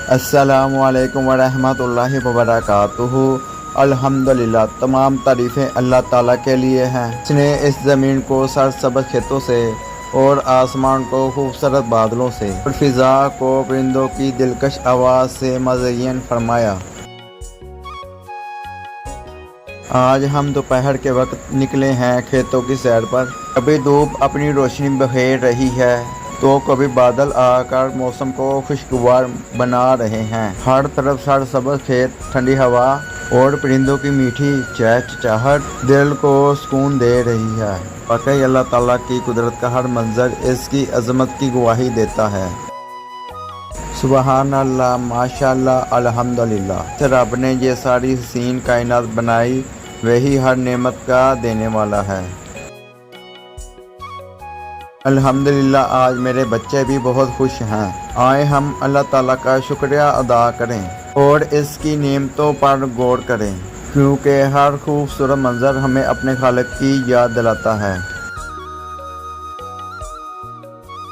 السلام علیکم ورحمۃ اللہ وبرکاتہ۔ الحمدللہ، تمام تعریفیں اللہ تعالیٰ کے لیے ہیں۔ اس نے اس زمین کو سرسبز کھیتوں سے اور آسمان کو خوبصورت بادلوں سے اور فضا کو پرندوں کی دلکش آواز سے مزین فرمایا۔ آج ہم دوپہر کے وقت نکلے ہیں کھیتوں کی سیر پر۔ کبھی دھوپ اپنی روشنی بکھیر رہی ہے تو کبھی بادل آ کر موسم کو خوشگوار بنا رہے ہیں۔ ہر طرف سرسبز کھیت، ٹھنڈی ہوا اور پرندوں کی میٹھی چہچہاہٹ دل کو سکون دے رہی ہے۔ واقعی اللہ تعالیٰ کی قدرت کا ہر منظر اس کی عظمت کی گواہی دیتا ہے۔ سبحان اللہ، ماشاء اللہ، الحمدللہ۔ رب نے یہ ساری حسین کائنات بنائی، وہی ہر نعمت کا دینے والا ہے۔ الحمدللہ، آج میرے بچے بھی بہت خوش ہیں۔ آئے ہم اللہ تعالیٰ کا شکریہ ادا کریں اور اس کی نعمتوں پر غور کریں، کیونکہ ہر خوبصورت منظر ہمیں اپنے خالق کی یاد دلاتا ہے۔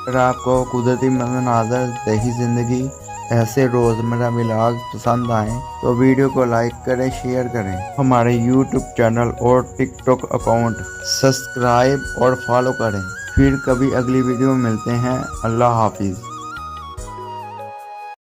اگر آپ کو قدرتی مناظر، دیہی زندگی، ایسے روزمرہ ولاگ پسند آئیں تو ویڈیو کو لائک کریں، شیئر کریں۔ ہمارے یوٹیوب چینل اور ٹک ٹاک اکاؤنٹ سبسکرائب اور فالو کریں۔ پھر کبھی اگلی ویڈیو میں ملتے ہیں۔ اللہ حافظ۔